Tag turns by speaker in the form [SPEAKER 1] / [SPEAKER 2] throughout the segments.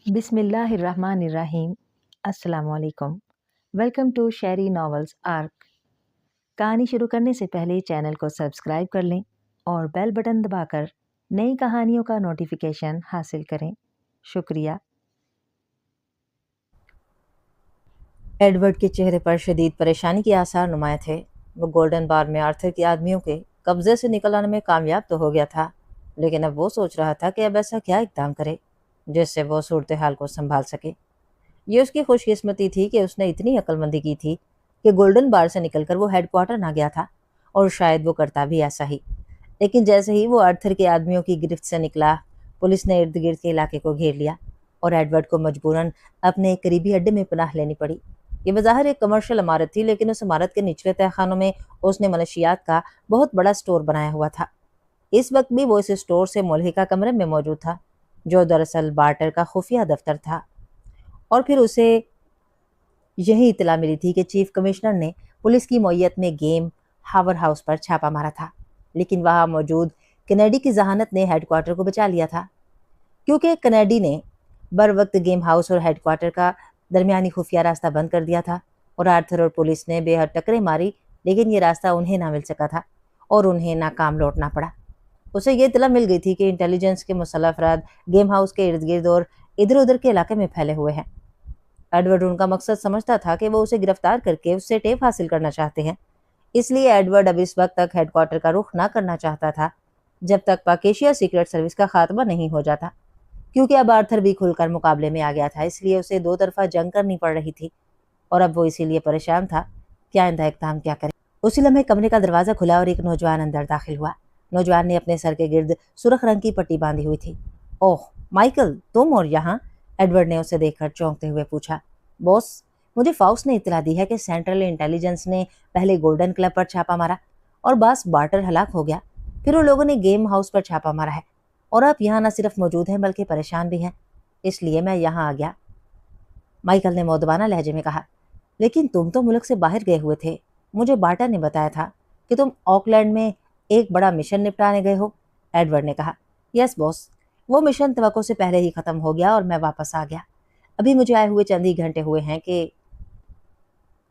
[SPEAKER 1] बिस्मिल्लाहिर्रहमानिर्रहीम। अस्सलाम वालेकुम। Welcome to Sheri novels arc. कहानी शुरू करने से पहले चैनल को सब्सक्राइब कर लें और बेल बटन दबाकर नई कहानियों का नोटिफिकेशन हासिल करें। शुक्रिया।
[SPEAKER 2] एडवर्ड के चेहरे पर शदीद परेशानी के आसार नुमाया थे। वो गोल्डन बार में आर्थर के आदमियों के कब्जे से निकल आने में कामयाब तो हो गया था, लेकिन अब वो सोच रहा था कि अब ऐसा क्या इक़दाम करे जिससे वो सूरत हाल को संभाल सके। ये उसकी खुशकिस्मती थी कि उसने इतनी अक्लमंदी की थी कि गोल्डन बार से निकलकर वो हेडक्वार्टर ना गया था, और शायद वो करता भी ऐसा ही। लेकिन जैसे ही वो आर्थर के आदमियों की गिरफ्त से निकला, पुलिस ने इर्द गिर्द के इलाके को घेर लिया और एडवर्ड को मजबूरन अपने एक करीबी अड्डे में पनाह लेनी पड़ी। ये बज़ाहिर एक कमर्शियल इमारत थी, लेकिन उस इमारत के निचले तहखानों में उसने मनशियात का बहुत बड़ा स्टोर बनाया हुआ था। इस वक्त भी वो इस स्टोर से मुल्हिका कमरे में मौजूद था, जो दरअसल बार्टर का खुफिया दफ्तर था। और फिर उसे यही इतला मिली थी कि चीफ कमिश्नर ने पुलिस की मौयत में गेम हावर हाउस पर छापा मारा था, लेकिन वहां मौजूद कनेडी की जहानत ने हेडक्वार्टर को बचा लिया था, क्योंकि कनेडी ने बर वक्त गेम हाउस और हेडक्वार्टर का दरमियानी खुफिया रास्ता बंद कर दिया था, और आर्थर और पुलिस ने बेहद टकरें मारी, लेकिन ये रास्ता उन्हें ना मिल सका था और उन्हें नाकाम लौटना पड़ा। उसे ये इतला मिल गई थी कि इंटेलिजेंस के मुसल्लह अफराद गेम हाउस के इर्द गिर्द और इधर उधर के इलाके में फैले हुए हैं। एडवर्ड उनका मकसद समझता था कि वो उसे गिरफ्तार करके उससे टेप हासिल करना चाहते हैं। इसलिए एडवर्ड अब इस वक्त तक हेडक्वार्टर का रुख ना करना चाहता था, जब तक पाकेशिया सीक्रेट सर्विस का खात्मा नहीं हो जाता, क्योंकि अब आर्थर भी खुलकर मुकाबले में आ गया था। इसलिए उसे दो तरफा जंग करनी पड़ रही थी, और अब वो इसीलिए परेशान था कि आइंदा इक़दाम क्या करे। उसी लम्हे कमरे का दरवाज़ा खुला और एक नौजवान अंदर दाखिल हुआ। नौजवान ने अपने सर के गिर्द सुर्ख रंग की पट्टी बांधी हुई थी। ओह माइकल, तुम और यहाँ? एडवर्ड ने उसे देखकर चौंकते हुए पूछा। बॉस, मुझे फाउस्ट ने इत्तला दी है कि सेंट्रल इंटेलिजेंस ने पहले गोल्डन क्लब पर छापा मारा और बस बार्टर हलाक हो गया, फिर उन लोगों ने गेम हाउस पर छापा मारा है, और आप यहाँ न सिर्फ मौजूद हैं बल्कि परेशान भी हैं, इसलिए मैं यहाँ आ गया। माइकल ने मौदबाना लहजे में कहा। लेकिन तुम तो मुल्क से बाहर गए हुए थे। मुझे बार्टर ने बताया था कि तुम ऑकलैंड में एक बड़ा मिशन निपटाने गए हो। एडवर्ड ने कहा। यस बॉस, वो मिशन तवक्को से पहले ही खत्म हो गया और मैं वापस आ गया। अभी मुझे आए हुए चंद ही घंटे हुए हैं कि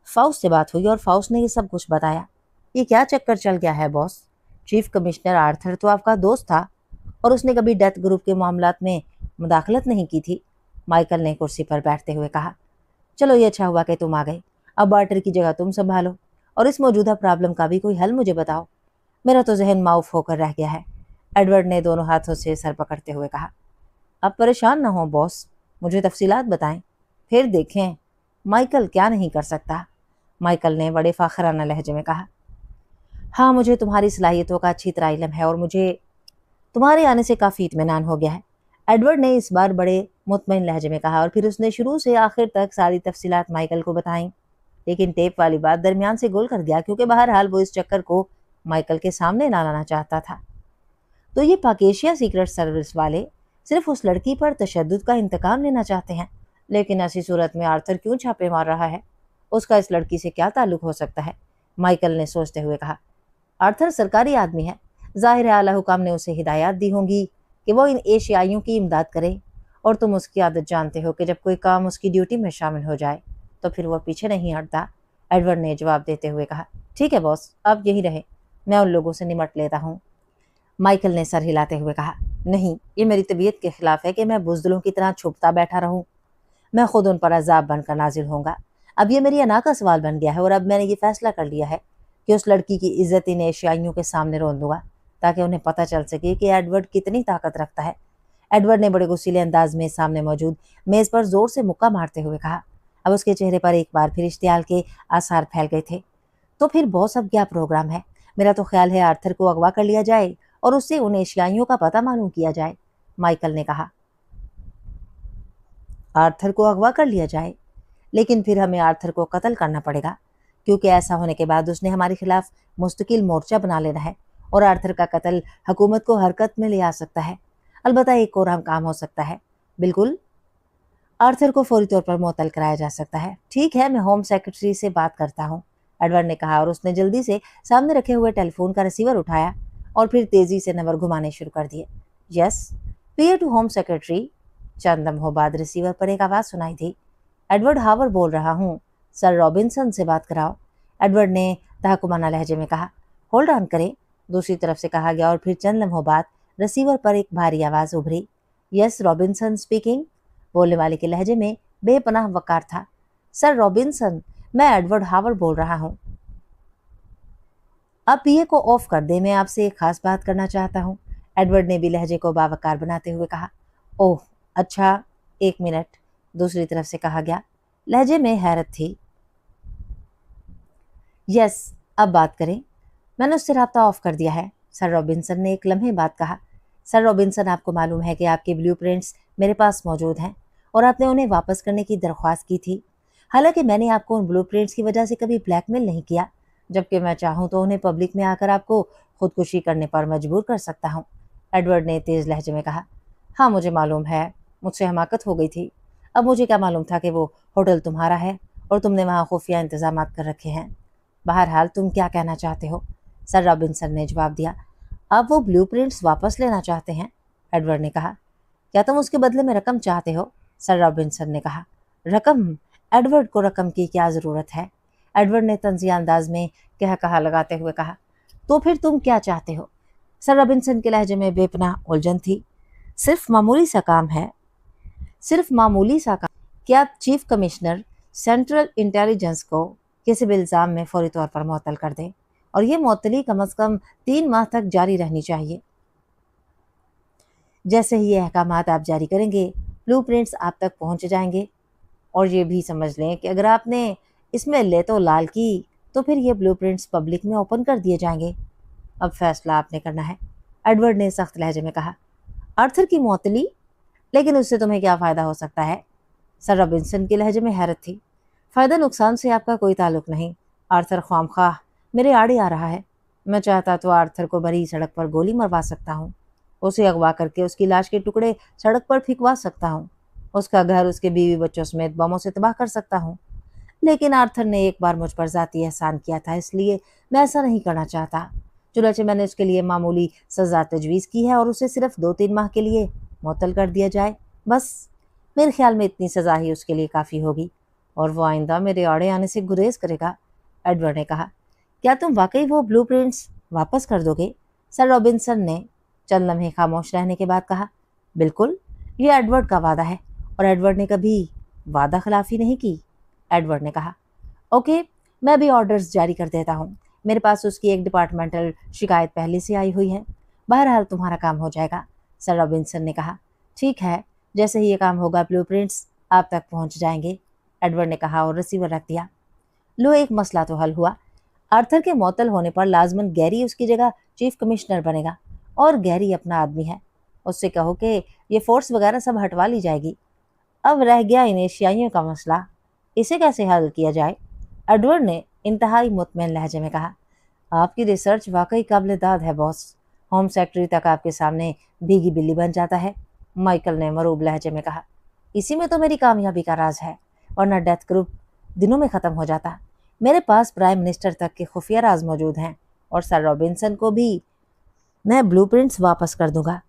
[SPEAKER 2] फाउस्ट से बात हुई और फाउस्ट ने ये सब कुछ बताया। ये क्या चक्कर चल गया है बॉस? चीफ कमिश्नर आर्थर तो आपका दोस्त था और उसने कभी डेथ ग्रुप के मामलात में मुदाखलत नहीं की थी। माइकल ने कुर्सी पर बैठते हुए कहा। चलो, ये अच्छा हुआ कि तुम आ गए। अब बार्टर की जगह तुम संभालो और इस मौजूदा प्रॉब्लम का भी कोई हल मुझे बताओ। मेरा तो जहन माउफ होकर रह गया है। एडवर्ड ने दोनों हाथों से सर पकड़ते हुए कहा। अब परेशान ना हो बॉस, मुझे तफसीलात बताएं, फिर देखें माइकल क्या नहीं कर सकता। माइकल ने बड़े फाखराना लहजे में कहा। हाँ, मुझे तुम्हारी सलाहियतों का अच्छी तरह इल्म है और मुझे तुम्हारे आने से काफ़ी इत्मीनान हो गया है। एडवर्ड ने इस बार बड़े मुतमईन लहजे में कहा, और फिर उसने शुरू से आखिर तक सारी तफसीलात माइकल को बताईं। लेकिन टेप वाली बात दरमियान से गोल कर गया, क्योंकि बहरहाल वो इस चक्कर को माइकल के सामने ना लाना चाहता था। तो ये पाकेशिया सीक्रेट सर्विस वाले सिर्फ उस लड़की पर तशद्दुद का इंतकाम लेना चाहते हैं, लेकिन ऐसी सूरत में आर्थर क्यों छापे मार रहा है? उसका इस लड़की से क्या ताल्लुक हो सकता है? माइकल ने सोचते हुए कहा। आर्थर सरकारी आदमी है, जाहिर है आला हुकाम ने उसे हिदायत दी होंगी कि वो इन एशियाइयों की इमदाद करे, और तुम उसकी आदत जानते हो कि जब कोई काम उसकी ड्यूटी में शामिल हो जाए तो फिर वह पीछे नहीं हटता। एडवर्ड ने जवाब देते हुए कहा। ठीक है बॉस, आप यही रहे, मैं उन लोगों से निमट लेता हूँ। माइकल ने सर हिलाते हुए कहा। नहीं, ये मेरी तबीयत के खिलाफ है कि मैं बुजदिलों की तरह छुपता बैठा रहूं। मैं खुद उन पर अजाब बनकर नाजिल होऊंगा। अब ये मेरी अना का सवाल बन गया है, और अब मैंने ये फैसला कर लिया है कि उस लड़की की इज्जत इन एशियाइयों के सामने रोन दूंगा, ताकि उन्हें पता चल सके कि एडवर्ड कितनी ताकत रखता है। एडवर्ड ने बड़े गुस्सीले अंदाज में सामने मौजूद मेज पर जोर से मुक्का मारते हुए कहा। अब उसके चेहरे पर एक बार फिर इश्तियाल के आसार फैल गए थे। तो फिर बॉस, अब क्या प्रोग्राम है? मेरा तो ख्याल है आर्थर को अगवा कर लिया जाए और उससे उन एशियाइयों का पता मालूम किया जाए। माइकल ने कहा। आर्थर को अगवा कर लिया जाए, लेकिन फिर हमें आर्थर को कत्ल करना पड़ेगा, क्योंकि ऐसा होने के बाद उसने हमारे खिलाफ मुस्तकिल मोर्चा बना लेना है, और आर्थर का कत्ल हुकूमत को हरकत में ले आ सकता है। अलबत्ता एक और अहम काम हो सकता है। बिल्कुल, आर्थर को फौरी तौर पर मुअत्तल कराया जा सकता है। ठीक है, मैं होम सेक्रेटरी से बात करता हूँ, एडवर्ड ने कहा, और उसने जल्दी से सामने रखे हुए टेलीफोन का रिसीवर उठाया और फिर तेजी से नंबर घुमाने शुरू कर दिए। Yes, PA to home secretary. चंद लम्हों बाद रिसीवर पर एक आवाज़ सुनाई दी। एडवर्ड हावर बोल रहा हूँ, सर रॉबिन्सन से बात कराओ। एडवर्ड ने तहकुमाना लहजे में कहा। होल्ड ऑन करें, दूसरी तरफ से कहा गया और फिर चंद लम्हों बाद रिसीवर पर एक भारी आवाज़ उभरी। Yes Robinson speaking. बोलने वाले के लहजे में बेपनाह वकार था। सर रॉबिन्सन, मैं एडवर्ड हावर बोल रहा हूँ। आप पीए को ऑफ कर दे, मैं आपसे एक खास बात करना चाहता हूँ। एडवर्ड ने भी लहजे को बावकार बनाते हुए कहा। ओह अच्छा, एक मिनट, दूसरी तरफ से कहा गया। लहजे में हैरत थी। यस, अब बात करें। मैंने उससे राब्ता ऑफ कर दिया है, सर रॉबिन्सन ने एक लम्हे बाद कहा। सर रॉबिन्सन, आपको मालूम है कि आपके ब्लूप्रिंट्स मेरे पास मौजूद हैं और आपने उन्हें वापस करने की दरख्वास्त की थी। हालांकि मैंने आपको उन ब्लूप्रिंट्स की वजह से कभी ब्लैकमेल नहीं किया, जबकि मैं चाहूँ तो उन्हें पब्लिक में आकर आपको खुदकुशी करने पर मजबूर कर सकता हूँ। एडवर्ड ने तेज लहजे में कहा। हाँ मुझे मालूम है, मुझसे हमाकत हो गई थी। अब मुझे क्या मालूम था कि वो होटल तुम्हारा है और तुमने वहाँ खुफिया इंतजाम कर रखे हैं। बहरहाल तुम क्या कहना चाहते हो? सर रॉबिन्सन ने जवाब दिया। आप वो ब्लूप्रिंट्स वापस लेना चाहते हैं? एडवर्ड ने कहा। क्या तुम उसके बदले में रकम चाहते हो? सर रॉबिन्सन ने कहा। रकम? एडवर्ड को रकम की क्या ज़रूरत है? एडवर्ड ने तंज़िया अंदाज में कहा लगाते हुए कहा। तो फिर तुम क्या चाहते हो? सर रॉबिन्सन के लहजे में बेपनाह उलझन थी। सिर्फ मामूली सा काम है, सिर्फ मामूली सा काम कि आप चीफ कमिश्नर सेंट्रल इंटेलिजेंस को किसी भी इल्ज़ाम में फौरी तौर पर मुअत्तल कर दें, और ये मुअत्तली कम अज़ कम 3 माह तक जारी रहनी चाहिए। जैसे ही ये अहकामात आप जारी करेंगे, ब्लूप्रिंट्स आप तक पहुंच जाएंगे। और ये भी समझ लें कि अगर आपने इसमें ले तो लाल की, तो फिर ये ब्लूप्रिंट्स पब्लिक में ओपन कर दिए जाएंगे। अब फैसला आपने करना है, एडवर्ड ने सख्त लहजे में कहा। आर्थर की मुअत्तली? लेकिन उससे तुम्हें क्या फ़ायदा हो सकता है? सर रॉबिन्सन के लहजे में हैरत थी। फ़ायदा नुकसान से आपका कोई ताल्लुक नहीं। आर्थर ख्वामख्वाह मेरे आड़े आ रहा है। मैं चाहता तो आर्थर को भरी सड़क पर गोली मरवा सकता हूँ, उसे अगवा करके उसकी लाश के टुकड़े सड़क पर फेंकवा सकता हूँ, उसका घर उसके बीवी बच्चों समेत बमों से तबाह कर सकता हूँ। लेकिन आर्थर ने एक बार मुझ पर ज़ाती एहसान किया था, इसलिए मैं ऐसा नहीं करना चाहता। चुनांचे मैंने उसके लिए मामूली सज़ा तजवीज़ की है और उसे सिर्फ 2-3 माह के लिए मुअत्तल कर दिया जाए। बस मेरे ख्याल में इतनी सज़ा ही उसके लिए काफ़ी होगी और वो आइंदा मेरे आड़े आने से गुरेज करेगा। एडवर्ड ने कहा। क्या तुम वाकई वो ब्लूप्रिंट्स वापस कर दोगे? सर रॉबिन्सन ने चंद लम्हे खामोश रहने के बाद कहा। बिल्कुल, ये एडवर्ड का वादा है और एडवर्ड ने कभी वादा खिलाफी नहीं की। एडवर्ड ने कहा। ओके, मैं भी ऑर्डर्स जारी कर देता हूँ। मेरे पास उसकी एक डिपार्टमेंटल शिकायत पहले से आई हुई है। बहरहाल तुम्हारा काम हो जाएगा, सर रॉबिन्सन ने कहा। ठीक है, जैसे ही ये काम होगा ब्लूप्रिंट्स आप तक पहुंच जाएंगे, एडवर्ड ने कहा और रिसीवर रख दिया। लो, एक मसला तो हल हुआ। आर्थर के मुअत्तल होने पर लाजमन गैरी उसकी जगह चीफ कमिश्नर बनेगा, और गैरी अपना आदमी है। उससे कहो कि ये फोर्स वगैरह सब हटवा ली जाएगी। अब रह गया इन एशियाइयों का मसला, इसे कैसे हल किया जाए? एडवर्ड ने इंतहाई मुतमईन लहजे में कहा। आपकी रिसर्च वाकई काबिल दाद है बॉस। होम सेक्रेटरी तक आपके सामने भीगी बिल्ली बन जाता है, माइकल ने मरूब लहजे में कहा। इसी में तो मेरी कामयाबी का राज है, वरना डेथ ग्रुप दिनों में ख़त्म हो जाता। मेरे पास प्राइम मिनिस्टर तक के खुफिया राज मौजूद हैं, और सर रॉबिन्सन को भी मैं ब्लूप्रिंट्स वापस कर दूंगा।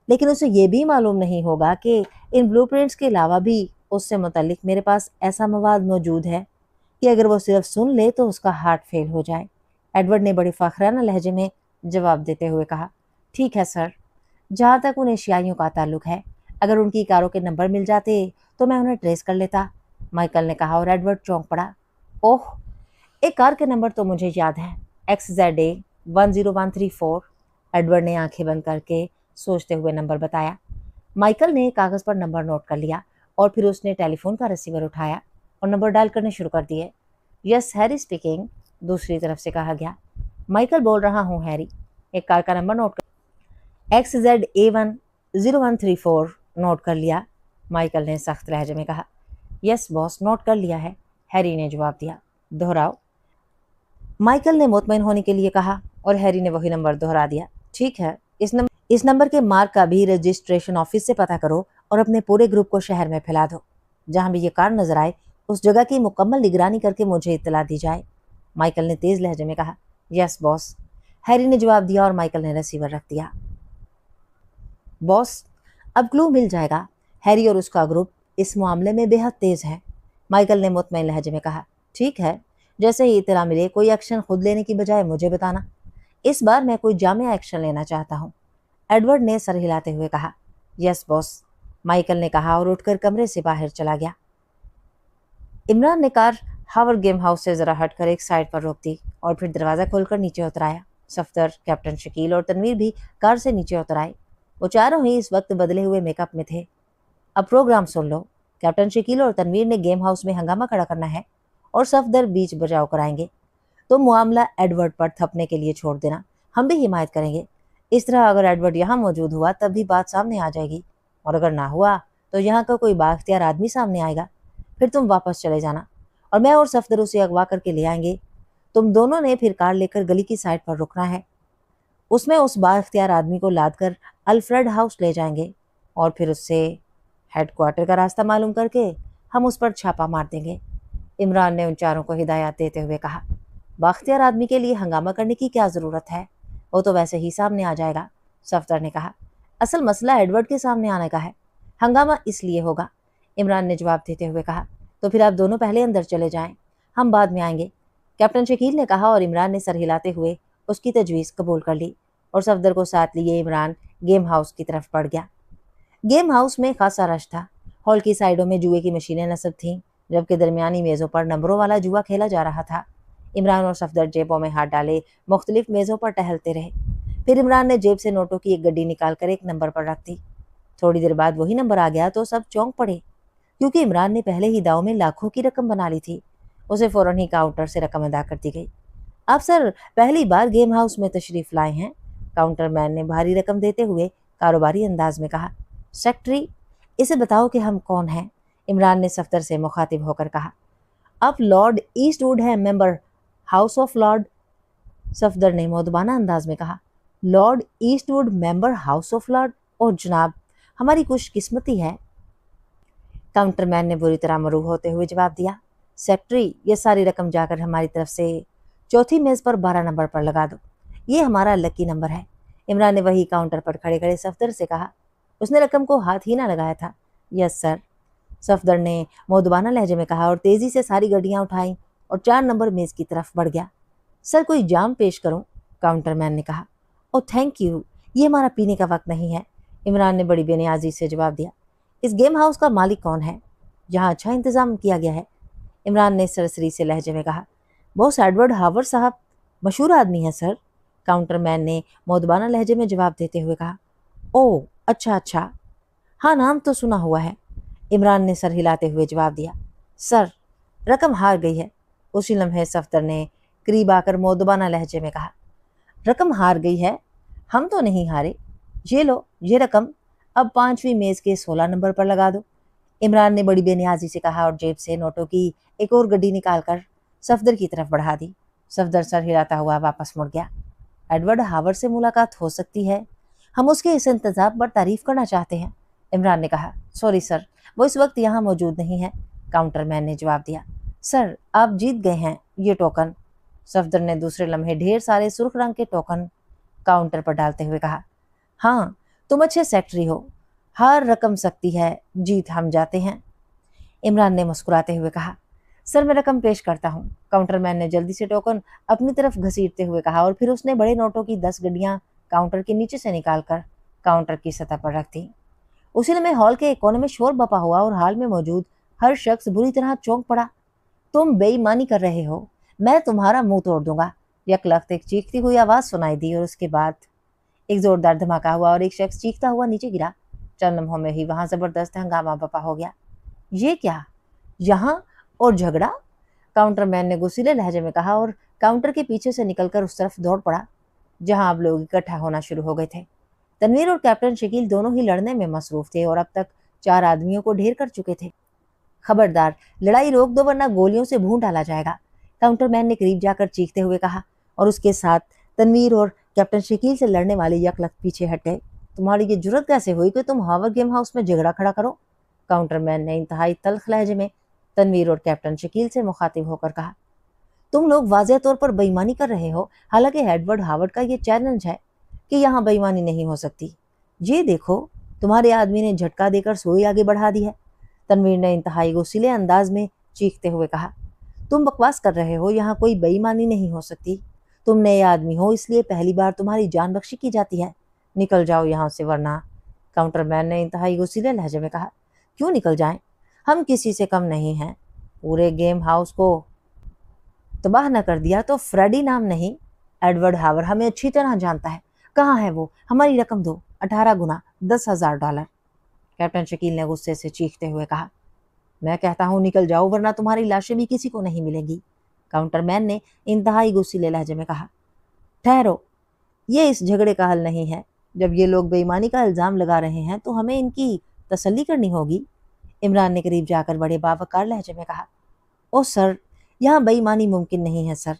[SPEAKER 2] लेकिन उसे ये भी मालूम नहीं होगा कि इन ब्लूप्रिंट्स के अलावा भी उससे मुतल्लिक मेरे पास ऐसा मवाद मौजूद है कि अगर वो सिर्फ सुन ले तो उसका हार्ट फेल हो जाए। एडवर्ड ने बड़ी फ़ख्राना लहजे में जवाब देते हुए कहा। ठीक है सर, जहाँ तक उन एशियाइयों का ताल्लुक है, अगर उनकी कारों के नंबर मिल जाते तो मैं उन्हें ट्रेस कर लेता, माइकल ने कहा और एडवर्ड चौंक पड़ा। ओह, एक कार के नंबर तो मुझे याद है, XZA 10134। एडवर्ड ने आंखें बंद करके सोचते हुए नंबर बताया। माइकल ने कागज़ पर नंबर नोट कर लिया और फिर उसने टेलीफोन का रिसीवर उठाया और नंबर डायल करने शुरू कर दिए। यस हैरी स्पीकिंग, दूसरी तरफ से कहा गया। माइकल बोल रहा हूँ हैरी, एक कार का नंबर नोट कर। XZA 10134 नोट कर लिया, माइकल ने सख्त लहजे में कहा। यस बॉस, नोट कर लिया है, हैरी ने जवाब दिया। दोहराओ, माइकल ने मुतमईन होने के लिए कहा और हैरी ने वही नंबर दोहरा दिया। ठीक है, इस नंबर के मार्क का भी रजिस्ट्रेशन ऑफिस से पता करो और अपने पूरे ग्रुप को शहर में फैला दो। जहां भी ये कार नजर आए उस जगह की मुकम्मल निगरानी करके मुझे इत्तला दी जाए, माइकल ने तेज लहजे में कहा। यस बॉस, हैरी ने जवाब दिया और माइकल ने रिसीवर रख दिया। बॉस, अब क्लू मिल जाएगा, हैरी और उसका ग्रुप इस मामले में बेहद तेज है। माइकल ने मुतमईन लहजे में कहा। ठीक है, जैसे ही इत्तला मिले कोई एक्शन खुद लेने की बजाय मुझे बताना। इस बार मैं कोई जामिया एक्शन लेना चाहता हूँ, एडवर्ड ने सर हिलाते हुए कहा। यस बॉस, माइकल ने कहा और उठकर कमरे से बाहर चला गया। इमरान ने कार हावर गेम हाउस से जरा हटकर एक साइड पर रोक दी और फिर दरवाजा खोलकर नीचे उतर आया। सफदर, कैप्टन शकील और तनवीर भी कार से नीचे उतर आए। वो चारों ही इस वक्त बदले हुए मेकअप में थे। अब प्रोग्राम सुन लो। कैप्टन शकील और तनवीर ने गेम हाउस में हंगामा खड़ा करना है और सफदर बीच बचाव कराएंगे। तो मामला एडवर्ड पर थपने के लिए छोड़ देना, हम भी हिमायत करेंगे। इस तरह अगर एडवर्ड यहाँ मौजूद हुआ तब भी बात सामने आ जाएगी, और अगर ना हुआ तो यहाँ का कोई बाख्तियार आदमी सामने आएगा। फिर तुम वापस चले जाना और मैं और सफदर उसे अगवा करके ले आएंगे। तुम दोनों ने फिर कार लेकर गली की साइड पर रुकना है। उसमें उस बाख्तियार आदमी को लाद कर अल्फ्रेड हाउस ले जाएंगे और फिर उससे हेडक्वार्टर का रास्ता मालूम करके हम उस पर छापा मार देंगे। इमरान ने उन चारों को हिदायत देते हुए कहा। बाख्तियार आदमी के लिए हंगामा करने की क्या ज़रूरत है, वो तो वैसे ही सामने आ जाएगा। सफदर ने कहा। असल मसला एडवर्ड के सामने आने का है, हंगामा इसलिए होगा, इमरान ने जवाब देते हुए कहा। तो फिर आप दोनों पहले अंदर चले जाएं, हम बाद में आएंगे, कैप्टन शकील ने कहा और इमरान ने सर हिलाते हुए उसकी तजवीज़ कबूल कर ली और सफदर को साथ लिए इमरान गेम हाउस की तरफ बढ़ गया। गेम हाउस में खासा रश था। हॉल की साइडों में जुए की मशीनें नस्ब थीं, जबकि दरमियानी मेज़ों पर नंबरों वाला जुआ खेला जा रहा था। इमरान और सफदर जेबों में हाथ डाले मुख्तलिफ मेज़ों पर टहलते रहे। फिर इमरान ने जेब से नोटों की एक गड्डी निकालकर एक नंबर पर रख दी। थोड़ी देर बाद वही नंबर आ गया तो सब चौंक पड़े, क्योंकि इमरान ने पहले ही दाव में लाखों की रकम बना ली थी। उसे फौरन ही काउंटर से रकम अदा कर दी गई। आप सर पहली बार गेम हाउस में तशरीफ लाए हैं, काउंटर मैन ने भारी रकम देते हुए कारोबारी अंदाज में कहा। सेक्रेटरी, इसे बताओ कि हम कौन हैं, इमरान ने सफदर से मुखातिब होकर कहा। आप लॉर्ड ईस्टवुड हैं, member House of Lord, Safdar ने मौदबाना अंदाज में कहा। Lord Eastwood, member House of Lord? Oh जनाब, हमारी खुशकिस्मती है, काउंटर मैन ने बुरी तरह मरूब होते हुए जवाब दिया। सेक्रेटरी, ये सारी रकम जाकर हमारी तरफ से चौथी मेज़ पर 12 नंबर पर लगा दो, ये हमारा लकी नंबर है, इमरान ने वही काउंटर पर खड़े खड़े सफदर से कहा। उसने रकम को हाथ ही ना लगाया था। यस सर, सफदर ने मौदबाना लहजे में कहा और तेज़ी से सारी गड्डियाँ उठाई और 4 नंबर मेज़ की तरफ बढ़ गया। सर कोई जाम पेश करूं, काउंटर मैन ने कहा। ओ थैंक यू, ये हमारा पीने का वक्त नहीं है, इमरान ने बड़ी बेनियाजी से जवाब दिया। इस गेम हाउस का मालिक कौन है, जहाँ अच्छा इंतजाम किया गया है, इमरान ने सरसरी से लहजे में कहा। बॉस एडवर्ड हावर साहब, मशहूर आदमी है सर, काउंटर मैन ने मौदबाना लहजे में जवाब देते हुए कहा। ओह अच्छा अच्छा, हाँ नाम तो सुना हुआ है, इमरान ने सर हिलाते हुए जवाब दिया। सर रकम हार गई है, उसी लम्हे सफदर ने करीब आकर मौदबाना लहजे में कहा। रकम हार गई है, हम तो नहीं हारे, ये लो ये रकम, अब 5वीं मेज़ के 16 नंबर पर लगा दो, इमरान ने बड़ी बेनियाजी से कहा और जेब से नोटों की एक और गड्डी निकालकर सफदर की तरफ बढ़ा दी। सफदर सर हिलाता हुआ वापस मुड़ गया। एडवर्ड हावर से मुलाकात हो सकती है, हम उसके इस इंतजाम पर तारीफ करना चाहते हैं, इमरान ने कहा। सॉरी सर, वो इस वक्त यहाँ मौजूद नहीं है, काउंटर मैन ने जवाब दिया। सर आप जीत गए हैं ये टोकन, सफदर ने दूसरे लम्हे ढेर सारे सुर्ख रंग के टोकन काउंटर पर डालते हुए कहा। हाँ तुम अच्छे सेक्रेटरी हो, हार रकम सकती है, जीत हम जाते हैं, इमरान ने मुस्कुराते हुए कहा। सर मैं रकम पेश करता हूँ, काउंटर मैन ने जल्दी से टोकन अपनी तरफ घसीटते हुए कहा और फिर उसने बड़े नोटों की 10 गड्डियाँ काउंटर के नीचे से निकालकर काउंटर की सतह पर रख दी। उसी में हॉल के एक कोने में शोर बपा हुआ और हाल में मौजूद हर शख्स बुरी तरह चौंक पड़ा। तुम बेईमानी कर रहे हो, मैं तुम्हारा मुंह तोड़ दूंगा, यकलख्त एक चीखती हुई आवाज़ सुनाई दी और उसके बाद एक जोरदार धमाका हुआ और एक शख्स चीखता हुआ नीचे गिरा। चंद लम्हों में ही वहां जबरदस्त हंगामा बपा हो गया। ये क्या, यहाँ और झगड़ा, काउंटर मैन ने गुस्सीले लहजे में कहा और काउंटर के पीछे से निकलकर उस तरफ दौड़ पड़ा जहां अब लोग इकट्ठा होना शुरू हो गए थे। तनवीर और कैप्टन शकील दोनों ही लड़ने में मसरूफ थे और अब तक 4 आदमियों को ढेर कर चुके थे। खबरदार लड़ाई रोक दो वरना गोलियों से भून डाला जाएगा, काउंटर मैन ने करीब जाकर चीखते हुए कहा और उसके साथ तनवीर और कैप्टन शकील से लड़ने वाले यकलख्त पीछे हट गए। तुम्हारी ये जुर्रत कैसे हुई कि तुम हावर गेम हाउस में झगड़ा खड़ा करो, काउंटर मैन ने इंतहाई तल्ख लहजे में तनवीर और कैप्टन शकील से मुखातिब होकर कहा। तुम लोग वाज़ेह तौर पर बेईमानी कर रहे हो, हालांकि एडवर्ड हावर्ड का ये चैलेंज है कि यहाँ बेईमानी नहीं हो सकती। ये देखो, तुम्हारे आदमी ने झटका देकर सुई आगे बढ़ा दी है। तनवीर ने इंतहाई गुस्सीले अंदाज में चीखते हुए कहा, तुम बकवास कर रहे हो, यहाँ कोई बेईमानी नहीं हो सकती। तुम नए आदमी हो, इसलिए पहली बार तुम्हारी जान बख्शी की जाती है। निकल जाओ यहाँ से वरना। काउंटरमैन ने इंतहाई गुस्सीले लहजे में कहा, क्यों निकल जाएं? हम किसी से कम नहीं हैं। पूरे गेम हाउस को तबाह न कर दिया तो फ्रेडी नाम नहीं, एडवर्ड हावर हमें अच्छी तरह जानता है। कहाँ है वो? हमारी रकम दो, 18 गुना, $10,000। कैप्टन शकील ने गुस्से से चीखते हुए कहा, मैं कहता हूँ निकल जाओ वरना तुम्हारी लाशें भी किसी को नहीं मिलेंगी। काउंटरमैन ने इंतहाई गुस्सीले लहजे में कहा, ठहरो, ये इस झगड़े का हल नहीं है। जब ये लोग बेईमानी का इल्जाम लगा रहे हैं तो हमें इनकी तसल्ली करनी होगी। इमरान ने करीब जाकर बड़े बावकार लहजे में कहा, ओ सर, यहाँ बेईमानी मुमकिन नहीं है सर।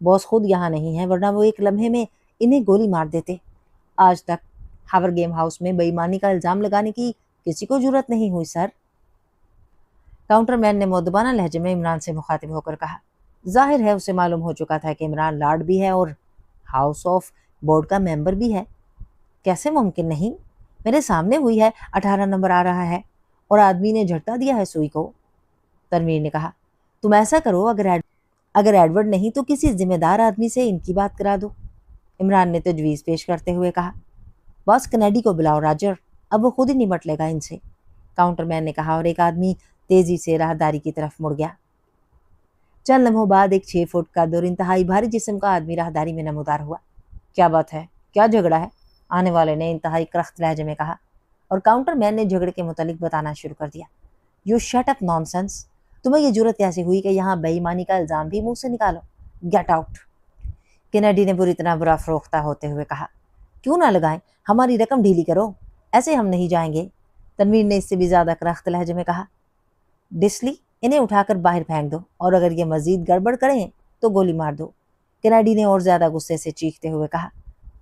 [SPEAKER 2] बॉस खुद यहाँ नहीं है, वरना वो एक लम्हे में इन्हें गोली मार देते। आज तक हावर गेम हाउस में बेईमानी का इल्जाम लगाने की किसी को जरूरत नहीं हुई सर। काउंटरमैन ने मुअद्दबाना लहजे में इमरान से मुखातिब होकर कहा, जाहिर है उसे मालूम हो चुका था कि इमरान लॉर्ड भी है और हाउस ऑफ बोर्ड का मेंबर भी है। कैसे मुमकिन नहीं? मेरे सामने हुई है, 18 नंबर आ रहा है और आदमी ने झटका दिया है सुई को। तनवीर ने कहा, तुम ऐसा करो, अगर एडवर्ड नहीं तो किसी जिम्मेदार आदमी से इनकी बात करा दो। इमरान ने तजवीज़ पेश करते हुए कहा, बॉस कनेडी को बुलाओ राजर, अब वो खुद ही निपट लेगा इनसे। काउंटरमैन ने कहा और एक आदमी तेजी से राहदारी की तरफ मुड़ गया। चंद लम्हों बाद एक 6 फुट का और इंतहाई भारी जिस्म का आदमी राहदारी में नमूदार हुआ। क्या बात है, क्या झगड़ा है? आने वाले ने इंतहाई करख्त लहजे में कहा और काउंटरमैन ने झगड़े के मुतालिक बताना शुरू कर दिया। You shut up nonsense. तुम्हें ये जुर्रत कैसे हुई कि यहाँ बेईमानी का इल्जाम भी मुंह से निकालो? Get out. केनेडी ने बुरी तरह बुरा फरोख्ता होते हुए कहा, क्यों ना लगाएं, हमारी रकम ढीली करो, ऐसे हम नहीं जाएंगे। तनवीर ने इससे भी ज्यादा करख्त लहजे में कहा, डिस्ली, इन्हें उठाकर बाहर फेंक दो और अगर ये मजीद गड़बड़ करें तो गोली मार दो। केनेडी ने और ज्यादा गुस्से से चीखते हुए कहा,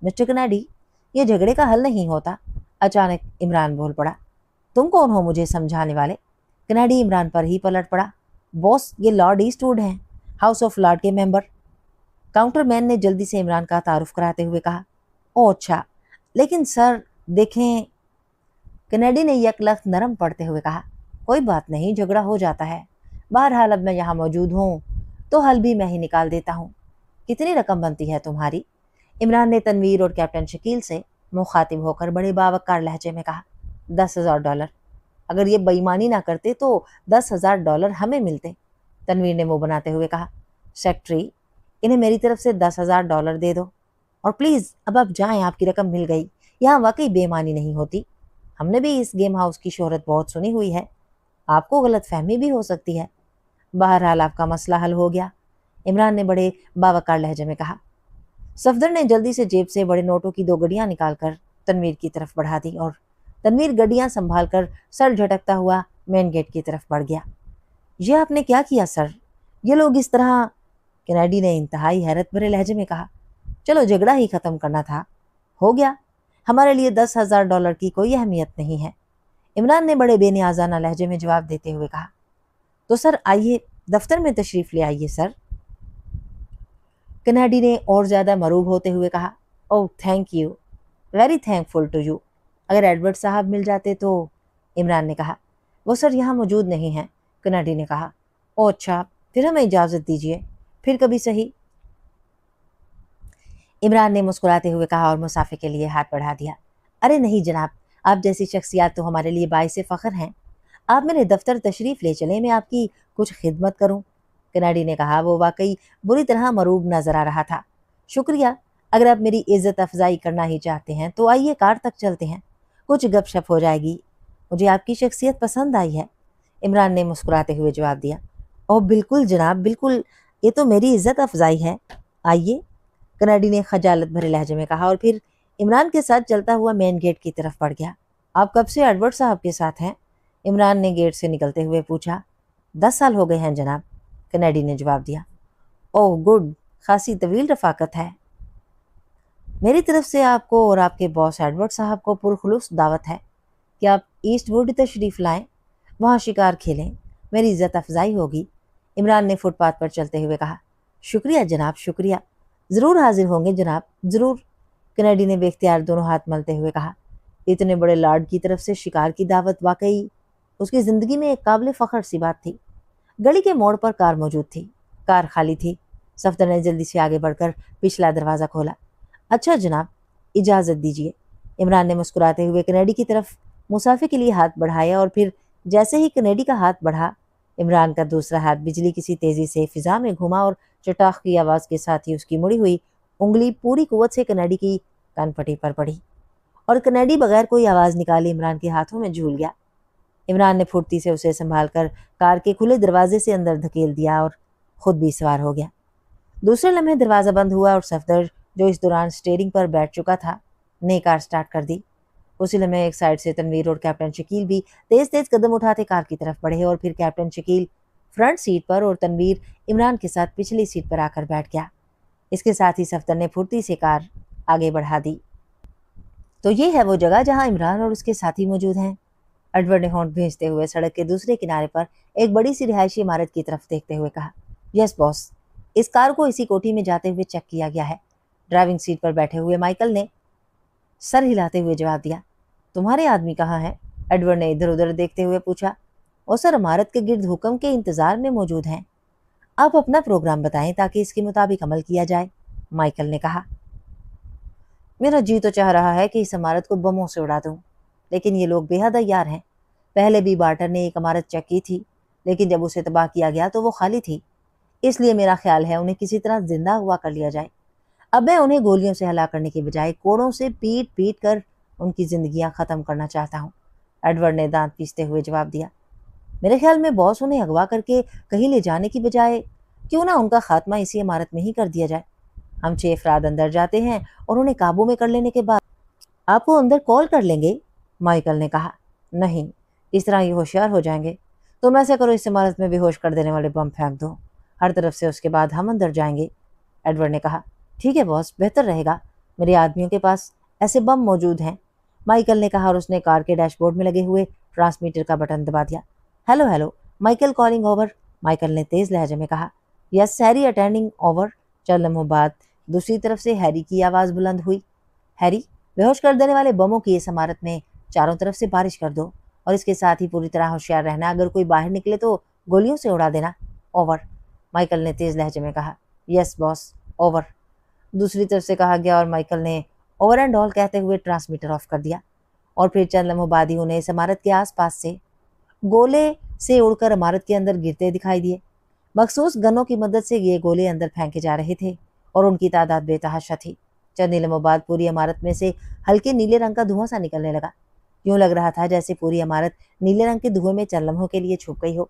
[SPEAKER 2] मिस्टर केनेडी, ये झगड़े का हल नहीं होता। अचानक इमरान बोल पड़ा, तुम कौन हो मुझे समझाने वाले? केनेडी इमरान पर ही पलट पड़ा, बॉस ये लॉर्ड ईस्टवुड हैं, हाउस ऑफ लॉर्ड के मेंबर। काउंटरमैन ने जल्दी से इमरान का तारुफ कराते हुए कहा, ओ अच्छा, लेकिन सर देखें। केनेडी ने यकलख्त नरम पड़ते हुए कहा, कोई बात नहीं, झगड़ा हो जाता है। बहरहाल अब मैं यहाँ मौजूद हूँ तो हल भी मैं ही निकाल देता हूँ। कितनी रकम बनती है तुम्हारी? इमरान ने तनवीर और कैप्टन शकील से मुखातिब होकर बड़े बावकार लहजे में कहा, $10,000। अगर ये बेईमानी ना करते तो $10,000 हमें मिलते। तनवीर ने मुंह बनाते हुए कहा, सेक्रेटरी, इन्हें मेरी तरफ से $10,000 दे दो और प्लीज़ अब आप जाएं, आपकी रकम मिल गई। यहाँ वाकई बेईमानी नहीं होती। हमने भी इस गेम हाउस की शोहरत बहुत सुनी हुई है, आपको गलत फहमी भी हो सकती है। बहरहाल आपका मसला हल हो गया, इमरान ने बड़े बावकार लहजे में कहा। सफदर ने जल्दी से जेब से बड़े नोटों की 2 गड्डियां निकालकर तनवीर की तरफ बढ़ा दी और तनवीर गड्डियां संभाल कर सर झटकता हुआ मेन गेट की तरफ बढ़ गया। यह आपने क्या किया सर? ये लोग इस तरह? केनेडी ने इंतहाई हैरत भरे लहजे में कहा, चलो झगड़ा ही खत्म करना था, हो गया। हमारे लिए $10,000 की कोई अहमियत नहीं है। इमरान ने बड़े बेनियाजाना लहजे में जवाब देते हुए कहा, तो सर आइए, दफ्तर में तशरीफ ले आइए सर। केनेडी ने और ज्यादा मरूब होते हुए कहा, oh thank you, very thankful to you. अगर एडवर्ड साहब मिल जाते तो? इमरान ने कहा, वो सर यहाँ मौजूद नहीं हैं। केनेडी ने कहा, ओह अच्छा, फिर हमें इजाज़त दीजिए, फिर कभी सही। इमरान ने मुस्कुराते हुए कहा और मुसाफे के लिए हाथ बढ़ा दिया। अरे नहीं जनाब, आप जैसी शख्सियत तो हमारे लिए बाइसे फ़ख्र हैं। आप मेरे दफ्तर तशरीफ़ ले चलें, मैं आपकी कुछ खिदमत करूं। केनेडी ने कहा, वो वाकई बुरी तरह मरूब नजर आ रहा था। शुक्रिया, अगर आप मेरी इज्जत अफजाई करना ही चाहते हैं तो आइए कार तक चलते हैं, कुछ गपशप हो जाएगी। मुझे आपकी शख्सियत पसंद आई है। इमरान ने मुस्कुराते हुए जवाब दिया, ओह बिल्कुल जनाब, बिल्कुल, ये तो मेरी इज्जत अफजाई है, आइए। केनेडी ने खजालत भरे लहजे में कहा और फिर इमरान के साथ चलता हुआ मेन गेट की तरफ बढ़ गया। आप कब से एडवर्ड साहब के साथ हैं? इमरान ने गेट से निकलते हुए पूछा। 10 साल हो गए हैं जनाब, केनेडी ने जवाब दिया। ओह गुड, खासी तवील रफाकत है। मेरी तरफ से आपको और आपके बॉस एडवर्ड साहब को पुरखुलूस दावत है कि आप ईस्टवुड तशरीफ़ लाएं, वहाँ शिकार खेलें, मेरी इज्जत अफजाई होगी। इमरान ने फुटपाथ पर चलते हुए कहा, शुक्रिया जनाब, शुक्रिया, ज़रूर हाजिर होंगे जनाब, ज़रूर। केनेडी ने बेख्तियार दोनों हाथ मलते हुए कहा, اتنے بڑے لارڈ کی طرف سے شکار کی دعوت واقعی اس کی زندگی میں ایک قابل فخر سی بات تھی۔ گلی کے موڑ پر کار موجود تھی۔ کار خالی تھی۔ صفدر نے جلدی سے آگے بڑھ کر پچھلا دروازہ کھولا۔ اچھا جناب، اجازت دیجیے۔ عمران نے مسکراتے ہوئے کنیڈی کی طرف مسافر کے لیے ہاتھ بڑھایا اور پھر جیسے ہی کنیڈی کا ہاتھ بڑھا، عمران کا دوسرا ہاتھ بجلی کسی تیزی سے فضا میں گھوما اور چٹاخ کی آواز کے ساتھ ہی اس کی مڑی ہوئی انگلی پوری قوت سے کنیڈی کی کان پٹی پر پڑی اور کنیڈی بغیر کوئی آواز نکالے عمران کے ہاتھوں میں جھول گیا۔ عمران نے پھرتی سے اسے سنبھال کر کار کے کھلے دروازے سے اندر دھکیل دیا اور خود بھی سوار ہو گیا۔ دوسرے لمحے دروازہ بند ہوا اور صفدر، جو اس دوران سٹیئرنگ پر بیٹھ چکا تھا، نے کار سٹارٹ کر دی۔ اسی لمحے ایک سائیڈ سے تنویر اور کیپٹن شکیل بھی تیز تیز قدم اٹھاتے کار کی طرف بڑھے اور پھر کیپٹن شکیل فرنٹ سیٹ پر اور تنویر عمران کے ساتھ پچھلی سیٹ پر آ کر بیٹھ گیا۔ اس کے ساتھ ہی صفدر نے پھرتی سے کار آگے بڑھا دی۔ تو یہ ہے وہ جگہ جہاں عمران اور اس کے ساتھی موجود ہیں، ایڈورڈ نے ہونٹ بھینچتے ہوئے سڑک کے دوسرے کنارے پر ایک بڑی سی رہائشی عمارت کی طرف دیکھتے ہوئے کہا۔ یس باس، اس کار کو اسی کوٹھی میں جاتے ہوئے چیک کیا گیا ہے، ڈرائیونگ سیٹ پر بیٹھے ہوئے مائیکل نے سر ہلاتے ہوئے جواب دیا۔ تمہارے آدمی کہاں ہیں؟ ایڈورڈ نے ادھر ادھر دیکھتے ہوئے پوچھا۔ اور سر عمارت کے گرد حکم کے انتظار میں موجود ہیں۔ آپ اپنا پروگرام بتائیں تاکہ اس کے مطابق عمل کیا جائے، مائیکل نے کہا۔ میرا جی تو چاہ رہا ہے کہ اس عمارت کو بموں سے اڑا دوں، لیکن یہ لوگ بے حد عیار ہیں۔ پہلے بھی بارٹر نے ایک عمارت چیک کی تھی، لیکن جب اسے تباہ کیا گیا تو وہ خالی تھی۔ اس لیے میرا خیال ہے انہیں کسی طرح زندہ ہوا کر لیا جائے۔ اب میں انہیں گولیوں سے ہلاک کرنے کے بجائے کوڑوں سے پیٹ پیٹ کر ان کی زندگیاں ختم کرنا چاہتا ہوں، ایڈورڈ نے دانت پیستے ہوئے جواب دیا۔ میرے خیال میں باس انہیں اغوا کر کے کہیں لے جانے کی بجائے کیوں نہ ان کا خاتمہ اسی عمارت میں ہی کر دیا جائے۔ ہم 6 افراد اندر جاتے ہیں اور انہیں قابو میں کر لینے کے بعد آپ کو اندر کال کر لیں گے، مائیکل نے کہا۔ نہیں، اس طرح یہ ہوشیار ہو جائیں گے۔ تم ایسے کرو، اس عمارت میں بے ہوش کر دینے والے بم پھینک دو ہر طرف سے، اس کے بعد ہم اندر جائیں گے، ایڈورڈ نے کہا۔ ٹھیک ہے باس، بہتر رہے گا، میرے آدمیوں کے پاس ایسے بم موجود ہیں، مائیکل نے کہا اور اس نے کار کے ڈیش بورڈ میں لگے ہوئے ٹرانسمیٹر کا بٹن دبا دیا۔ Hello hello, Michael calling over, Michael نے تیز لہجے میں کہا۔ یس ہیری اٹینڈنگ اوور۔ چند لمحوں بعد دوسری طرف سے ہیری کی آواز بلند ہوئی۔ ہیری، بے ہوش کر دینے والے بموں کی اس عمارت میں چاروں طرف سے بارش کر دو اور اس کے ساتھ ہی پوری طرح ہوشیار رہنا، اگر کوئی باہر نکلے تو گولیوں سے اڑا دینا، اوور، مائیکل نے تیز لہجے میں کہا۔ یس باس، اوور، دوسری طرف سے کہا گیا اور مائیکل نے اوور اینڈ آل کہتے ہوئے ٹرانسمیٹر آف کر دیا اور پھر چند لمحوں بعد ہی انہیں اس عمارت کے آس پاس سے گولے سے اڑ کر عمارت کے اندر گرتے دکھائی دیے۔ مخصوص گنوں کی مدد سے یہ گولے اندر پھینکے جا رہے تھے اور ان کی تعداد بے تحاشا تھی۔ چند لمحوں بعد پوری عمارت میں سے ہلکے نیلے رنگ کا دھواں سا نکلنے لگا، یوں لگ رہا تھا جیسے پوری عمارت نیلے رنگ کے دھوئیں میں چند لمحوں کے لیے چھپ گئی ہو۔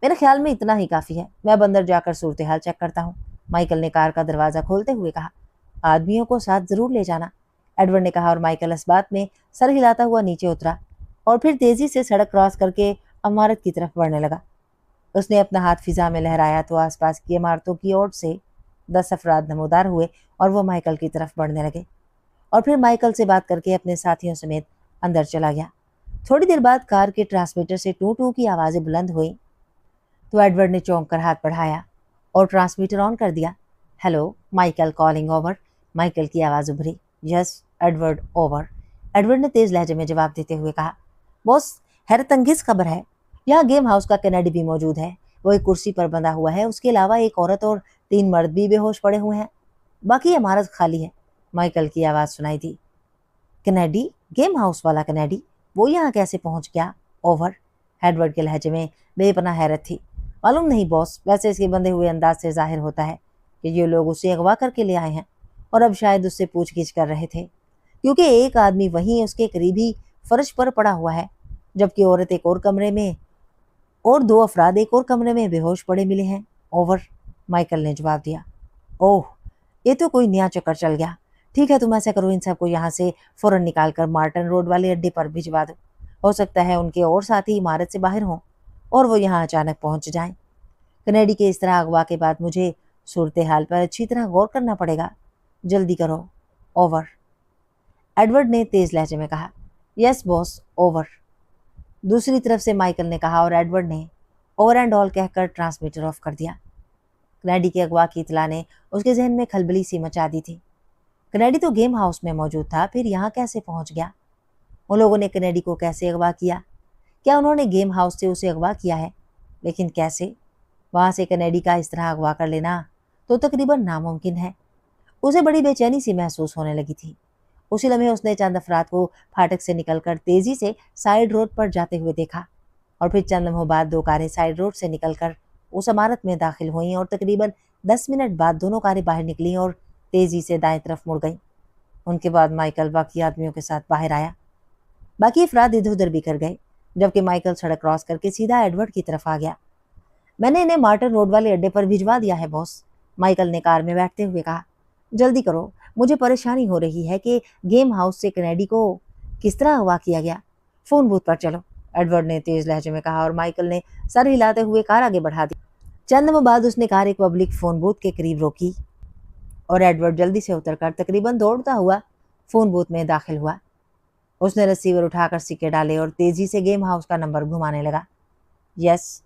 [SPEAKER 2] میرے خیال میں اتنا ہی کافی ہے، میں اب اندر جا کر صورتحال چیک کرتا ہوں، مائیکل نے کار کا دروازہ کھولتے ہوئے کہا۔ آدمیوں کو ساتھ ضرور لے جانا، ایڈورڈ نے کہا اور مائیکل اس بات میں سر ہلاتا ہوا نیچے اترا اور پھر تیزی سے سڑک کراس کر کے عمارت کی طرف بڑھنے لگا۔ اس نے اپنا ہاتھ فضا میں لہرایا تو آس پاس کی عمارتوں کی اوٹ سے 10 افراد نمودار ہوئے اور وہ مائیکل کی طرف بڑھنے لگے اور پھر مائیکل سے بات کر کے اپنے ساتھیوں سمیت اندر چلا گیا۔ تھوڑی دیر بعد کار کے ٹرانسمیٹر سے ٹو ٹو کی آوازیں بلند ہوئیں تو ایڈورڈ نے چونک کر ہاتھ بڑھایا اور ٹرانسمیٹر آن کر دیا۔ Hello, Michael calling over, Michael کی آواز ابھری۔ یس ایڈورڈ، اوور، ایڈورڈ نے تیز لہجے میں جواب دیتے ہوئے کہا۔ باس، حیرت انگیز خبر ہے، یہاں گیم ہاؤس کا کینیڈی بھی موجود ہے، وہ ایک کرسی پر بندھا ہوا ہے، اس کے علاوہ ایک عورت اور 3 مرد بھی بے ہوش پڑے ہوئے ہیں، باقی عمارت خالی ہے، مائیکل کی آواز سنائی دی۔ کینیڈی، گیم ہاؤس والا کینیڈی، وہ یہاں کیسے پہنچ گیا، اوور، ایڈورڈ کے لہجے میں بے پناہ حیرت تھی۔ معلوم نہیں باس، ویسے اس کے بندھے ہوئے انداز سے ظاہر ہوتا ہے کہ یہ لوگ اسے اغوا کر کے لے آئے ہیں اور اب شاید اس سے پوچھ گچھ کر رہے تھے، کیونکہ ایک آدمی وہیں اس کے قریب ہی فرش پر پڑا ہوا ہے، جبکہ عورت ایک اور کمرے میں اور 2 افراد ایک اور کمرے میں بے ہوش پڑے ملے ہیں، اوور، مائیکل نے جواب دیا۔ اوہ، یہ تو کوئی نیا چکر چل گیا، ٹھیک ہے تم ایسا کرو، ان سب کو یہاں سے فوراً نکال کر مارٹن روڈ والے اڈے پر بھجوا دو، ہو سکتا ہے ان کے اور ساتھی عمارت سے باہر ہوں اور وہ یہاں اچانک پہنچ جائیں۔ کینیڈی کے اس طرح اغوا کے بعد مجھے صورتحال پر اچھی طرح غور کرنا پڑے گا، جلدی کرو، اوور، ایڈورڈ نے تیز لہجے میں کہا۔ یس باس، اوور، دوسری طرف سے مائیکل نے کہا اور ایڈورڈ نے اوور اینڈ آل کہہ کر ٹرانسمیٹر آف کر دیا۔ کینیڈی کے اغوا کی اطلاع نے اس کے ذہن میں کھلبلی سی مچا دی تھی۔ کینیڈی تو گیم ہاؤس میں موجود تھا، پھر یہاں کیسے پہنچ گیا؟ उन लोगों ने कनेडी को कैसे अगवा किया? क्या उन्होंने गेम हाउस से उसे अगवा किया है? लेकिन कैसे? वहां से कनेडी का इस तरह अगवा कर लेना तो तकरीबन नामुमकिन है। उसे बड़ी बेचैनी सी महसूस होने लगी थी। उसी लम्हे उसने चंद अफराद को फाटक से निकलकर तेजी से साइड रोड पर जाते हुए देखा और फिर चंद लम्हों बाद 2 कारें साइड रोड से निकलकर उस इमारत में दाखिल हुईं और तकरीबन 10 मिनट बाद दोनों कारें बाहर निकलीं और तेजी से दाएं तरफ मुड़ गईं। उनके बाद माइकल बाकी आदमियों के साथ बाहर आया। बाकी अफराद इधर उधर बिखर गए, जबकि माइकल सड़क क्रॉस करके सीधा एडवर्ड की तरफ आ गया। मैंने इन्हें मार्टन रोड वाले अड्डे पर भिजवा दिया है बॉस, माइकल ने कार में बैठते हुए कहा। जल्दी करो, मुझे परेशानी हो रही है कि गेम हाउस से कनेडी को किस तरह अगवा किया गया। फोन बूथ पर चलो, एडवर्ड ने तेज लहजे में कहा और माइकल ने सर हिलाते हुए कार आगे बढ़ा दी। चंद लम्हों बाद उसने कार एक पब्लिक फोन बूथ के करीब रोकी और एडवर्ड जल्दी से उतरकर तकरीबन दौड़ता हुआ फोन बूथ में दाखिल हुआ। उसने रिसीवर उठाकर सिक्के डाले और तेजी से गेम हाउस का नंबर घुमाने लगा। यस,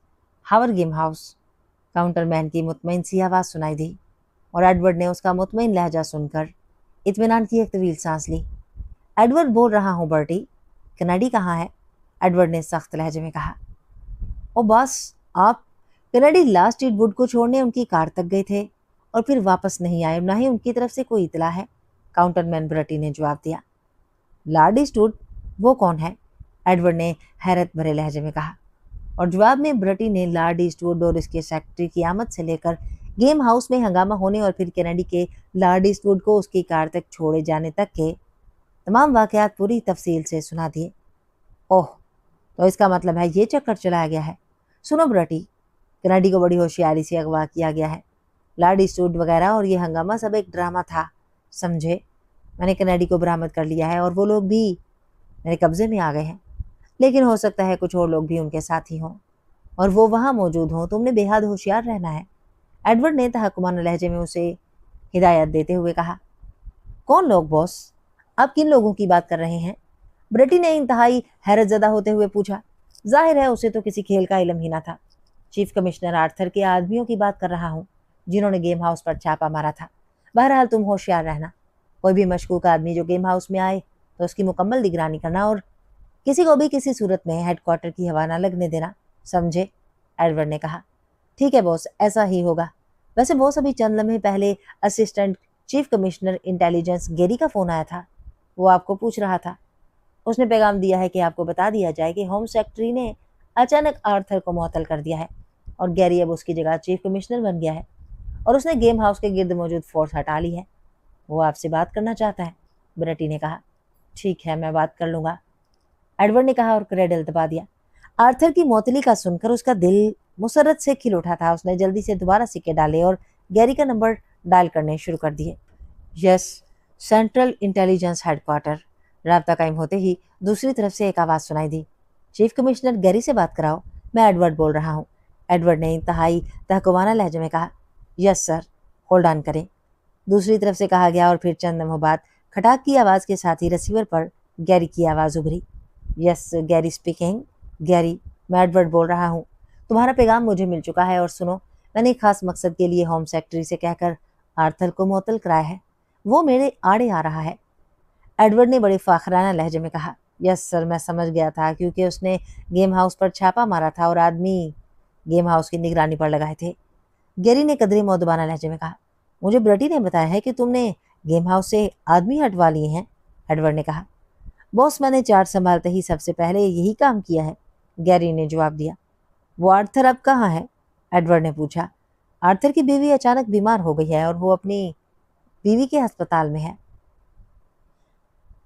[SPEAKER 2] हावर गेम हाउस, काउंटरमैन की मुतमईन सी आवाज़ सुनाई दी और एडवर्ड ने उसका मुतमईन लहजा सुनकर इत्मीनान की एक तवील सांस ली। एडवर्ड बोल रहा हूँ बर्टी, कनेडी कहाँ है? एडवर्ड ने सख्त लहजे में कहा। ओ बॉस, आप? कनेडी लास्ट स्ट्रीट वुड को छोड़ने उनकी कार तक गए थे और फिर वापस नहीं आए, ना ही उनकी तरफ से कोई इतला है, काउंटरमैन बर्टी ने जवाब दिया। Lord Eastwood? वो कौन है? एडवर्ड ने हैरत भरे लहजे में कहा और जवाब में ब्रटी ने लॉर्ड ईस्टवुड और इसके सेक्रेटरी की आमद से लेकर गेम हाउस में हंगामा होने और फिर कनेडी के लॉर्ड ईस्टवुड को उसकी कार तक छोड़े जाने तक के तमाम वाकयात पूरी तफसील से सुना दिए। ओह, तो इसका मतलब है ये चक्कर चलाया गया है। सुनो ब्रटी, कनेडी को बड़ी होशियारी से अगवा किया गया है। लॉर्ड ईस्टवुड वगैरह और ये हंगामा सब एक ड्रामा था, समझे? मैंने कनेडी को बरामद कर लिया है और वो लोग भी मेरे कब्जे में आ गए हैं, लेकिन हो सकता है कुछ और लोग भी उनके साथ ही हों और वो वहां मौजूद हों। तुमने बेहद होशियार रहना है, एडवर्ड ने तहकुमाना लहजे में उसे हिदायत देते हुए कहा। कौन लोग बॉस? आप किन लोगों की बात कर रहे हैं? ब्रटी ने इंतहाई हैरतजदा होते हुए पूछा। जाहिर है उसे तो किसी खेल का इल्म ही ना था। चीफ कमिश्नर आर्थर के आदमियों की बात कर रहा हूँ, जिन्होंने गेम हाउस पर छापा मारा था। बहरहाल तुम होशियार रहना। कोई भी मशकूक आदमी जो गेम हाउस में आए तो उसकी मुकम्मल निगरानी करना और किसी को भी किसी सूरत में हेडक्वार्टर की हवा ना लगने देना, समझे? एडवर्ड ने कहा। ठीक है बॉस, ऐसा ही होगा। वैसे बॉस, अभी चंद लम्हे पहले असिस्टेंट चीफ कमिश्नर इंटेलिजेंस गेरी का फ़ोन आया था। वो आपको पूछ रहा था। उसने पैगाम दिया है कि आपको बता दिया जाए कि होम सेक्रेटरी ने अचानक आर्थर को मुअत्तल कर दिया है और गैरी अब उसकी जगह चीफ कमिश्नर बन गया है और उसने गेम हाउस के गिर्द मौजूद फोर्स हटा ली है। वो आपसे बात करना चाहता है, ब्रटी ने कहा। ठीक है, मैं बात कर लूँगा, एडवर्ड ने कहा और क्रेडल दबा दिया। आर्थर की मौतली का सुनकर उसका दिल मुसरत से खिल उठा था। उसने जल्दी से दोबारा सिक्के डाले और गैरी का नंबर डायल करने शुरू कर दिए। Yes, central intelligence headquarter. राब्ता कायम होते ही दूसरी तरफ से एक आवाज़ सुनाई दी। चीफ कमिश्नर गैरी से बात कराओ, मैं एडवर्ड बोल रहा हूँ, एडवर्ड ने इंतहाई तहकुमाना लहजे में कहा। यस सर, होल्ड ऑन करें, दूसरी तरफ से कहा गया और फिर चंद लम्हों बाद खटाक की आवाज़ के साथ ही रिसीवर पर गैरी की आवाज़ उभरी। Yes, Gary speaking. गैरी, मैं एडवर्ड बोल रहा हूँ, तुम्हारा पैगाम मुझे मिल चुका है और सुनो, मैंने एक खास मकसद के लिए होम सेक्रेटरी से कहकर आर्थर को मुअत्तल कराया है। वो मेरे आड़े आ रहा है, एडवर्ड ने बड़े फाखराना लहजे में कहा। यस सर, मैं समझ गया था, क्योंकि उसने गेम हाउस पर छापा मारा था और आदमी गेम हाउस की निगरानी पर लगाए थे, गैरी ने कदरे मौदबाना लहजे में कहा। मुझे ब्रटी ने बताया है कि तुमने गेम हाउस से आदमी हटवा लिए हैं, एडवर्ड ने कहा। बॉस, मैंने चार्ज संभालते ही सबसे पहले यही काम किया है, गैरी ने जवाब दिया। वो आर्थर अब कहाँ है? एडवर्ड ने पूछा। आर्थर की बीवी अचानक बीमार हो गई है और वो अपनी बीवी के अस्पताल में है,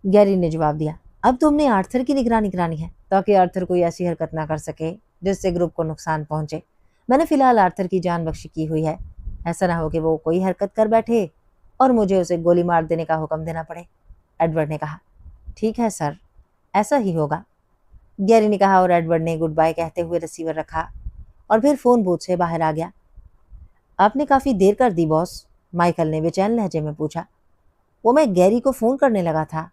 [SPEAKER 2] गैरी ने जवाब दिया। अब तुमने आर्थर की निगरानी करानी है ताकि आर्थर कोई ऐसी हरकत ना कर सके जिससे ग्रुप को नुकसान पहुंचे। मैंने फिलहाल आर्थर की जान बख्शी की हुई है, ऐसा ना हो कि वो कोई हरकत कर बैठे और मुझे उसे गोली मार देने का हुक्म देना पड़े, एडवर्ड ने कहा। ठीक है सर, ऐसा ही होगा, गैरी ने कहा और एडवर्ड ने गुड बाय कहते हुए रिसीवर रखा और फिर फ़ोन बूथ से बाहर आ गया। आपने काफ़ी देर कर दी बॉस, माइकल ने बेचैन लहजे में पूछा। वो मैं गैरी को फ़ोन करने लगा था,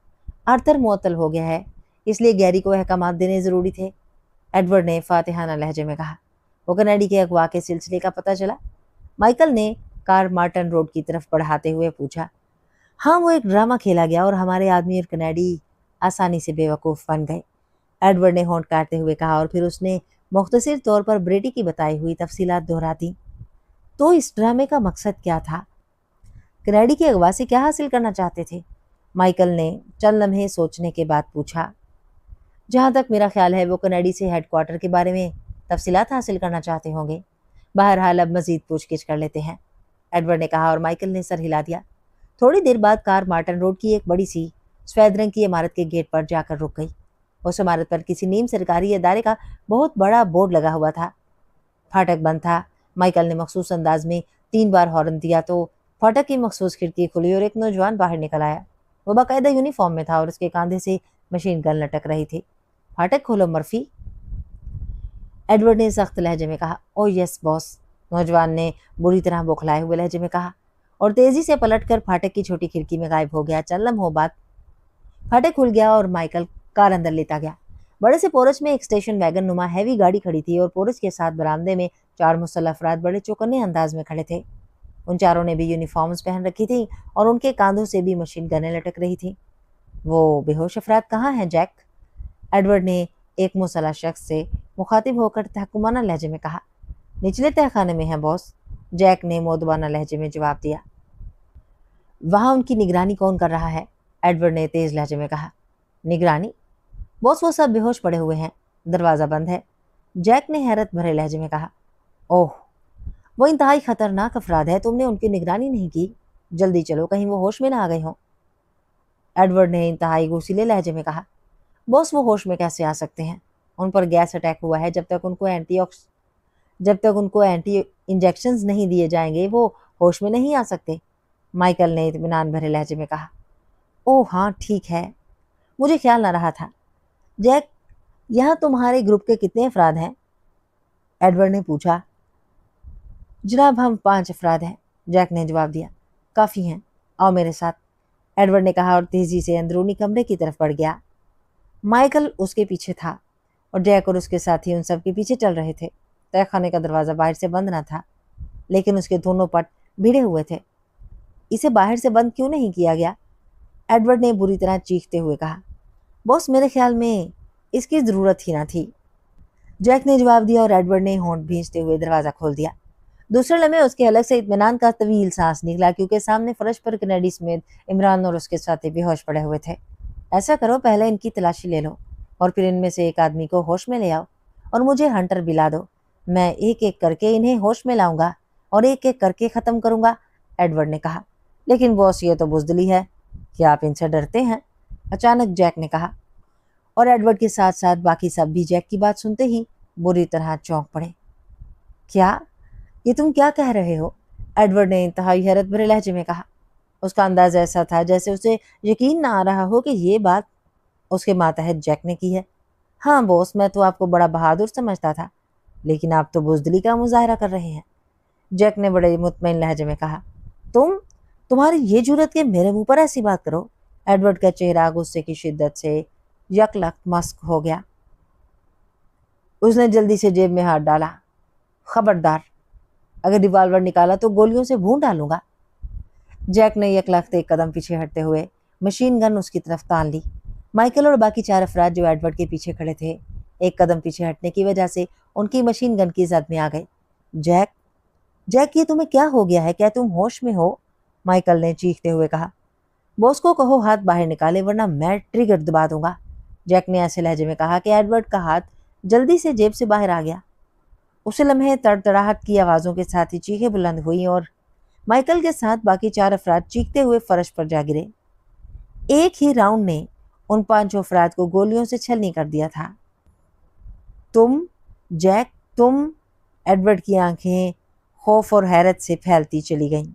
[SPEAKER 2] आर्थर मुअत्तल हो गया है, इसलिए गैरी को अहकामात देने ज़रूरी थे, एडवर्ड ने फातिहाना लहजे में कहा। वो कनेडी के अगवा के सिलसिले का पता चला, माइकल ने कार मार्टन रोड की तरफ बढ़ाते हुए पूछा। हाँ, वो एक ड्रामा खेला गया और हमारे आदमी और कनेडी आसानी से बेवकूफ़ बन गए। एडवर्ड ने होंठ काटते हुए कहा और फिर उसने मुख्तसर तौर पर ब्रेडी की बताई हुई तफसीलात दोहरा दी। तो इस ड्रामे का मकसद क्या था? कैनेडी की अगवा से क्या हासिल करना चाहते थे? माइकल ने चंद लम्हे सोचने के बाद पूछा। जहाँ तक मेरा ख्याल है वो कैनेडी से हेडक्वार्टर के बारे में तफसीलात हासिल करना चाहते होंगे। बहरहाल अब मजीद पूछगिछ कर लेते हैं, एडवर्ड ने कहा और माइकल ने सर हिला दिया। थोड़ी देर बाद कार मार्टन रोड की एक बड़ी सी सफेद रंग की इमारत के गेट पर जाकर रुक गई। उस इमारत पर किसी नीम सरकारी इदारे का बहुत बड़ा बोर्ड लगा हुआ था। फाटक बंद था। माइकल ने मखसूस अंदाज में 3 बार हॉर्न दिया तो फाटक की मखसूस खिड़की खुली और एक नौजवान बाहर निकल आया। वो बाकायदा यूनिफॉर्म में था और उसके कंधे से मशीन गन लटक रही थी। फाटक खोलो मर्फी, एडवर्ड ने सख्त लहजे में कहा। ओ यस बॉस, नौजवान ने बुरी तरह बौखलाए हुए लहजे में कहा और तेजी से पलटकर फाटक की छोटी खिड़की में गायब हो गया। चंद लम्हों बाद फाटक खुल गया और माइकल कार अंदर लेता गया। बड़े से पोरच में एक स्टेशन वैगन नुमा हैवी गाड़ी खड़ी थी और पोरच के साथ बरामदे में 4 मुसल्लह अफराद बड़े चौकन्ने अंदाज में खड़े थे। उन चारों ने भी यूनिफॉर्म्स पहन रखी थी और उनके कांधों से भी मशीन गनें लटक रही थी। वो बेहोश अफराद कहाँ हैं जैक? एडवर्ड ने एक मुसल्लह शख्स से मुखातिब होकर तहकुमाना लहजे में कहा। निचले तहखाने में हैं बॉस, जैक ने मोदबाना लहजे में जवाब दिया। वहाँ उनकी निगरानी कौन कर रहा है? एडवर्ड ने तेज लहजे में कहा। निगरानी? बॉस वो सब बेहोश पड़े हुए हैं, दरवाज़ा बंद है, जैक ने हैरत भरे लहजे में कहा। ओह, वो इंतहाई खतरनाक अफराद है, तुमने उनकी निगरानी नहीं की? जल्दी चलो, कहीं वो होश में ना आ गए हों। एडवर्ड ने इंतहाई गुस्सीले लहजे में कहा। बॉस वो होश में कैसे आ सकते हैं? उन पर गैस अटैक हुआ है, जब तक उनको एंटी इंजेक्शंस नहीं दिए जाएंगे वो होश में नहीं आ सकते, माइकल ने इत्मीनान भरे लहजे में कहा। ओह हाँ ठीक है, मुझे ख्याल ना रहा था। जैक, यहाँ तुम्हारे ग्रुप के कितने अफराद हैं? एडवर्ड ने पूछा। जनाब हम 5 अफराद हैं, जैक ने जवाब दिया। काफ़ी हैं, आओ मेरे साथ, एडवर्ड ने कहा और तेजी से अंदरूनी कमरे की तरफ बढ़ गया। माइकल उसके पीछे था और जैक और उसके साथी उन सब के पीछे चल रहे थे। तहखाने का दरवाज़ा बाहर से बंद न था, लेकिन उसके दोनों पट भिड़े हुए थे। इसे बाहर से बंद क्यों नहीं किया गया? एडवर्ड ने बुरी तरह चीखते हुए कहा। बॉस मेरे ख्याल में इसकी ज़रूरत ही ना थी, जैक ने जवाब दिया और एडवर्ड ने होंठ भींचते हुए दरवाज़ा खोल दिया। दूसरे लम्हे उसके अलग से इत्मीनान का तवील सांस निकला, क्योंकि सामने फर्श पर कैनेडी समेत इमरान और उसके साथी बेहोश पड़े हुए थे। ऐसा करो, पहले इनकी तलाशी ले लो और फिर इनमें से एक आदमी को होश में ले आओ और मुझे हंटर बिला दो। मैं एक एक करके इन्हें होश में लाऊंगा और एक एक करके ख़त्म करूंगा, एडवर्ड ने कहा। लेकिन बॉस ये तो बुज़दिली है, क्या आप इनसे डरते हैं? अचानक जैक ने कहा और एडवर्ड के साथ साथ बाकी सब भी जैक की बात सुनते ही बुरी तरह चौंक पड़े। क्या? ये तुम क्या कह रहे हो? एडवर्ड ने इंतहाई हैरत भरे लहजे में कहा। उसका अंदाज ऐसा था जैसे उसे यकीन ना आ रहा हो कि ये बात उसके मातहत जैक ने की है। हाँ बॉस, मैं तो आपको बड़ा बहादुर समझता था, लेकिन आप तो बुज़दिली का मुजाहरा कर रहे हैं, जैक ने बड़े मुतमईन लहजे में कहा। तुम्हारी ये जुर्रत कि मेरे मुंह पर ऐसी बात करो? एडवर्ड का चेहरा गुस्से की शिद्दत से यकलक मस्क हो गया। उसने जल्दी से जेब में हाथ डाला। खबरदार, अगर रिवॉल्वर निकाला तो गोलियों से भून डालूंगा। जैक ने यकलख्त एक कदम पीछे हटते हुए मशीन गन उसकी तरफ तान ली। माइकल और बाकी 4 अफराद जो एडवर्ड के पीछे खड़े थे, एक कदम पीछे हटने की वजह से उनकी मशीन गन की जद में आ गए। जैक, ये तुम्हें क्या हो गया है? क्या तुम होश में हो? माइकल ने चीखते हुए कहा। बॉस को कहो हाथ बाहर निकाले, वरना मैं ट्रिगर दबा दूंगा, जैक ने ऐसे लहजे में कहा कि एडवर्ड का हाथ जल्दी से जेब से बाहर आ गया। उसी लम्हे तड़तड़ाहट की आवाज़ों के साथ ही चीखें बुलंद हुई और माइकल के साथ बाकी 4 अफराद चीखते हुए फर्श पर जा गिरे। एक ही राउंड ने उन 5 अफराद को गोलियों से छलनी कर दिया था। तुम? एडवर्ड की आंखें खौफ और हैरत से फैलती चली गईं।